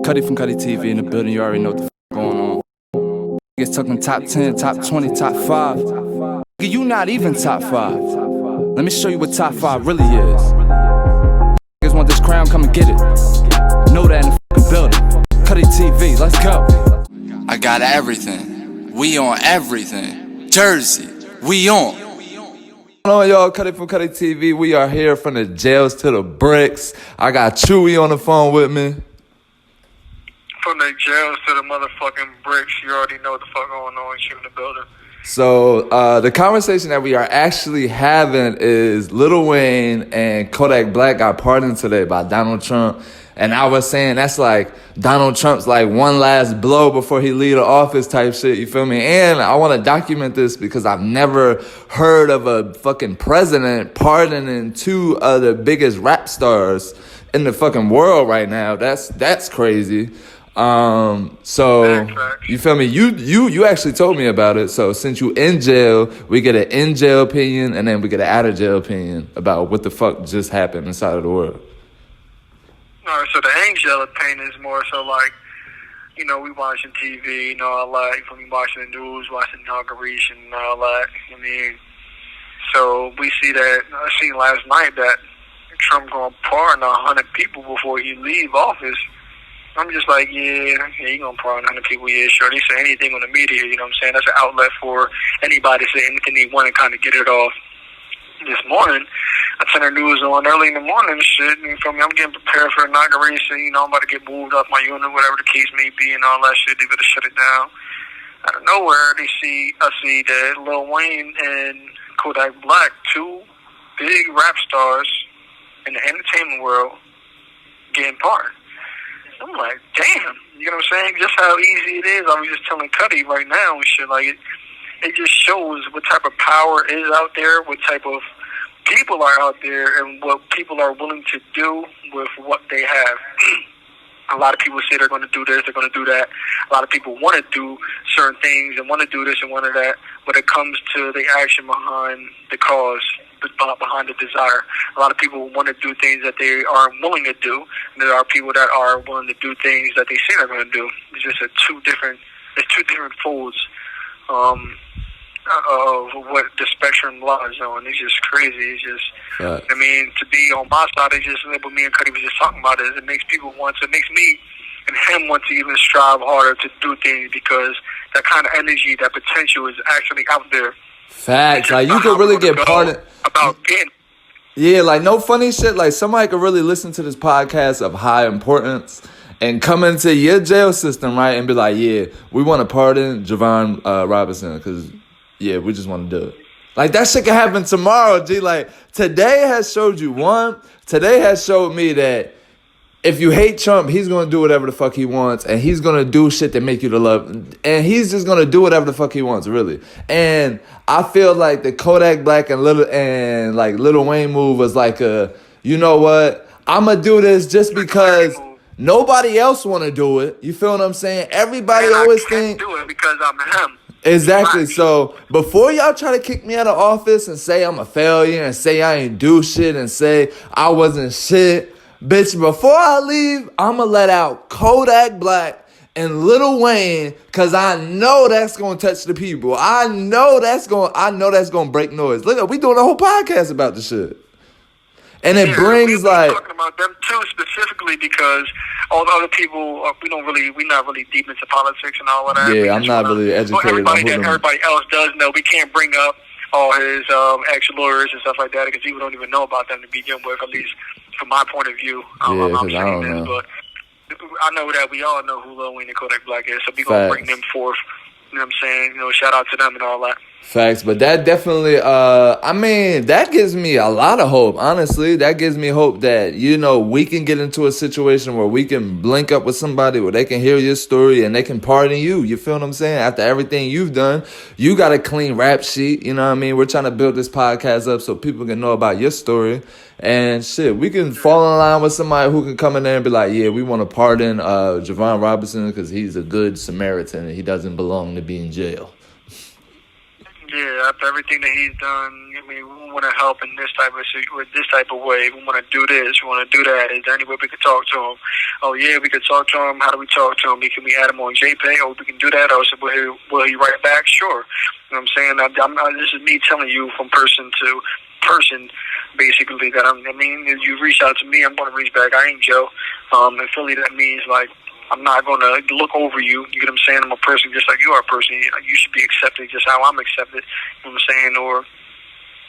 Cuddy from Cuddy TV in the building, you already know what the going on. Niggas talking top 10, top 20, top 5. Nigga, you not even top 5. Let me show you what top 5 really is. Niggas want this crown, come and get it. Know that in the fucking building. Cuddy TV, let's go. I got everything. We on everything. Jersey, we on. What's going on, y'all? Cuddy from Cuddy TV. We are here from the jails to the bricks. I got Chewy on the phone with me. From the jails to the motherfucking bricks, you already know what the fuck going on. You in the building. So the conversation that we are actually having is Lil Wayne and Kodak Black got pardoned today by Donald Trump. And I was saying that's like Donald Trump's like one last blow before he leave the office type shit, you feel me? And I want to document this because I've never heard of a fucking president pardoning two of the biggest rap stars in the fucking world right now. That's crazy. So you feel me? You actually told me about it. So since you in jail, we get an in jail opinion and then we get an out of jail opinion about what the fuck just happened inside of the world. All right, so the angel opinion is more so like, you know, we watching TV, you know, all that. From watching the news, watching the inauguration and all that. I mean, so we see that. I seen last night that Trump gonna pardon 100 people before he leave office. I'm just like, yeah, he gonna pardon 100 people, yeah, sure. They say anything on the media, you know what I'm saying? That's an outlet for anybody to say anything they want and kind of get it off. This morning, I turned the news on early in the morning and shit, and you feel me? I'm getting prepared for inauguration, you know, I'm about to get moved off my unit, whatever the case may be, and all that shit. They better shut it down. Out of nowhere, I see that Lil Wayne and Kodak Black, two big rap stars in the entertainment world, getting pardoned. I'm like, damn, you know what I'm saying? Just how easy it is. I was just telling Cuddy right now and shit, like, it just shows what type of power is out there, what type of people are out there, and what people are willing to do with what they have. A lot of people say they're going to do this, they're going to do that. A lot of people want to do certain things and want to do this and want to that, but it comes to the action behind the cause, behind the desire. A lot of people want to do things that they aren't willing to do, and there are people that are willing to do things that they say they're going to do. It's just two different folds of what the spectrum lies on. It's just crazy. It's just, I mean, to be on my side, it's just what me and Cuddy was just talking about. It makes me and him want to even strive harder to do things because that kind of energy, that potential is actually out there. Facts. Like, you could really get pardoned. About getting. Yeah, like, no funny shit. Like, somebody could really listen to this podcast of high importance and come into your jail system, right, and be like, yeah, we want to pardon Jevon Robinson because, yeah, we just want to do it. Like, that shit can happen tomorrow, G. Like, today has showed me that if you hate Trump, he's going to do whatever the fuck he wants, and he's going to do shit that make you to love, and he's just going to do whatever the fuck he wants, really. And I feel like the Kodak Black and Lil Wayne move was like you know what? I'm going to do this just because nobody else want to do it. You feel what I'm saying? Everybody always think do it because I'm him. Exactly. So before y'all try to kick me out of office and say I'm a failure and say I ain't do shit and say I wasn't shit, bitch, before I leave, I'ma let out Kodak Black and Lil Wayne because I know that's gonna touch the people. I know that's gonna break noise. Look, we doing a whole podcast about the shit. And it brings like talking about them too specifically because all the other people we're not really deep into politics and all of that. Yeah, I'm not really educated on everybody else does know. We can't bring up all his ex-lawyers and stuff like that because people don't even know about them to begin with, at least from my point of view. I don't know. But I know that we all know who Lil Wayne and Kodak Black is, so we're going to bring them forth. You know what I'm saying? You know, shout out to them and all that. Facts, but that definitely, that gives me a lot of hope, honestly. That gives me hope that, you know, we can get into a situation where we can link up with somebody where they can hear your story and they can pardon you. You feel what I'm saying? After everything you've done, you got a clean rap sheet, you know what I mean? We're trying to build this podcast up so people can know about your story. And shit, we can fall in line with somebody who can come in there and be like, yeah, we want to pardon Jevon Robinson because he's a good Samaritan and he doesn't belong to be in jail. Yeah, after everything that he's done, I mean, we want to help in this type of way. We want to do this, we want to do that. Is there any way we can talk to him? Oh yeah, we could talk to him. How do we talk to him? Can we add him on JPay? Oh, we can do that. Or so will he write back? Sure. You know what I'm saying? This is me telling you from person to person, basically, that I mean, if you reach out to me, I'm going to reach back. I ain't Joe. In Philly, that means like, I'm not going to look over you. You get what I'm saying? I'm a person just like you are a person. You should be accepted just how I'm accepted. You know what I'm saying? Or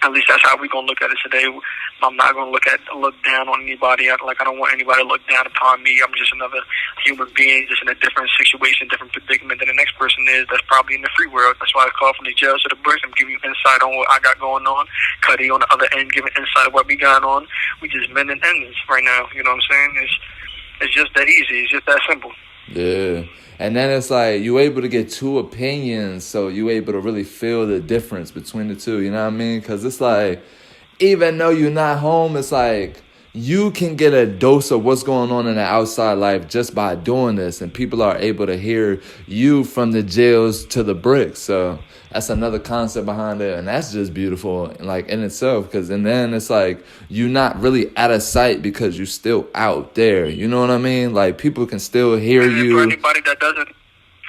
at least that's how we're going to look at it today. I'm not going to look down on anybody. I don't want anybody to look down upon me. I'm just another human being, just in a different situation, different predicament than the next person is that's probably in the free world. That's why I call from the jails to the bricks. I'm giving you insight on what I got going on. Cuddy on the other end giving insight of what we got on. We just men and ends right now. You know what I'm saying? It's just that easy. It's just that simple. Yeah. And then it's like you able to get two opinions, so you able to really feel the difference between the two. You know what I mean? Because it's like, even though you're not home, it's like you can get a dose of what's going on in the outside life just by doing this. And people are able to hear you from the jails to the bricks. So that's another concept behind it. And that's just beautiful, like, in itself. Because and then it's like you're not really out of sight because you're still out there. You know what I mean? Like, people can still hear you. For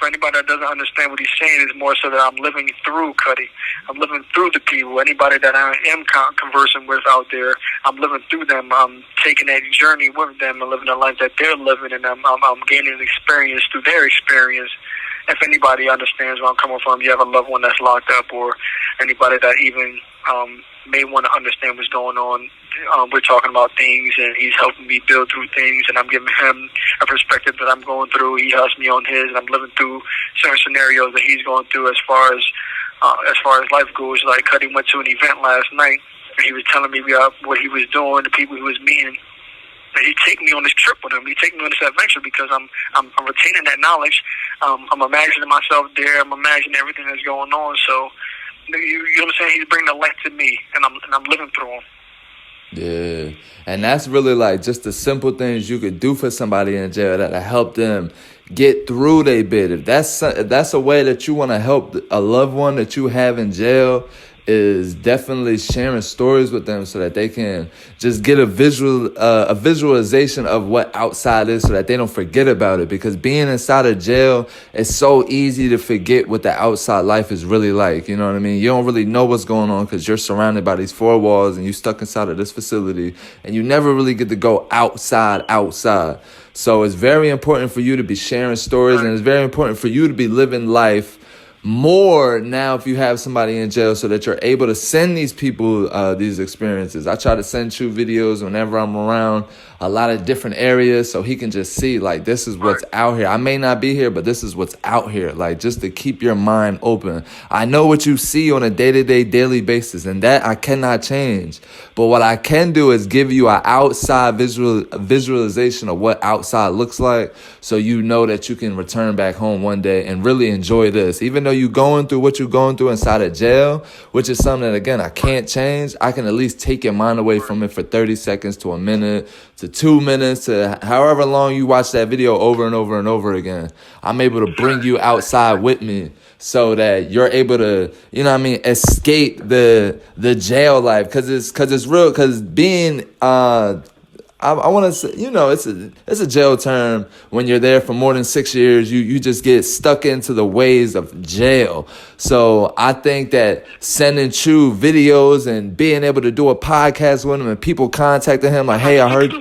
anybody that doesn't understand what he's saying, is more so that I'm living through Cuddy. I'm living through the people. Anybody that I am conversing with out there, I'm living through them. I'm taking that journey with them and living the life that they're living, and I'm gaining experience through their experience. If anybody understands where I'm coming from, you have a loved one that's locked up, or anybody that even may want to understand what's going on. We're talking about things, and he's helping me build through things, and I'm giving him a perspective that I'm going through. He helps me on his, and I'm living through certain scenarios that he's going through as far as life goes. Like, Cuddy went to an event last night, and he was telling me what he was doing, the people he was meeting. And he take me on this trip with him. He take me on this adventure because I'm retaining that knowledge. I'm imagining myself there. I'm imagining everything that's going on. So, you know what I'm saying? He's bringing the light to me, and I'm living through him. Yeah. And that's really like just the simple things you could do for somebody in jail that help them get through their bit. If that's a way that you want to help a loved one that you have in jail, is definitely sharing stories with them so that they can just get a visualization of what outside is, so that they don't forget about it. Because being inside of jail, it's so easy to forget what the outside life is really like. You know what I mean? You don't really know what's going on because you're surrounded by these four walls and you're stuck inside of this facility, and you never really get to go outside. So it's very important for you to be sharing stories, and it's very important for you to be living life more now if you have somebody in jail, so that you're able to send these people these experiences. I try to send True videos whenever I'm around a lot of different areas, so he can just see, like, this is what's out here. I may not be here, but this is what's out here, like, just to keep your mind open. I know what you see on a day-to-day, daily basis, and that I cannot change. But what I can do is give you an outside visualization of what outside looks like, so you know that you can return back home one day and really enjoy this. Even though you're going through what you're going through inside of jail, which is something that, again, I can't change, I can at least take your mind away from it for 30 seconds to a minute to 2 minutes to however long you watch that video over and over and over again. I'm able to bring you outside with me so that you're able to, you know what I mean, escape the jail life. Because it's real. Because being I want to say, you know, it's a jail term. When you're there for more than 6 years, you just get stuck into the ways of jail. So I think that sending True videos and being able to do a podcast with him, and people contacting him like, hey, I heard your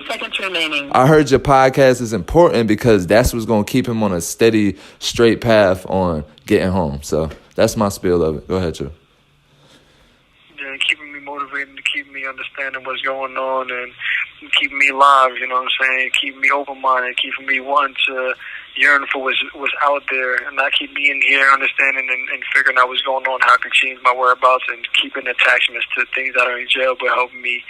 podcast is important, because that's what's going to keep him on a steady, straight path on getting home. So that's my spiel of it. Go ahead, True. Yeah, keeping me motivated, to keep me understanding what's going on, and keeping me alive, you know what I'm saying? Keeping me open-minded, keeping me wanting to yearn for what's out there, and not keep me in here understanding and figuring out what's going on, how I can change my whereabouts, and keeping attachments to things that are in jail, but helping me.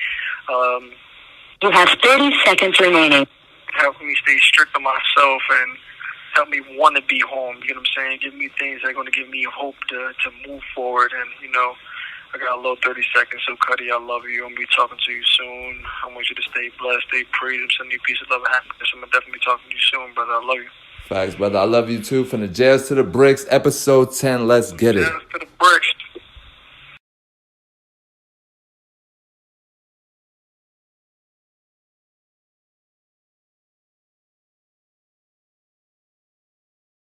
You have 30 seconds remaining. Helping me stay strict on myself and help me want to be home, you know what I'm saying? Give me things that are going to give me hope to move forward, and, you know, I got a little 30 seconds, so Cuddy, I love you. I'm going to be talking to you soon. I want you to stay blessed, stay praised. I'm sending you peace, love, and happiness. I'm going to definitely be talking to you soon, brother. I love you. Facts, brother. I love you too. From the jails to the bricks, episode 10. Let's get it. Jails to the bricks.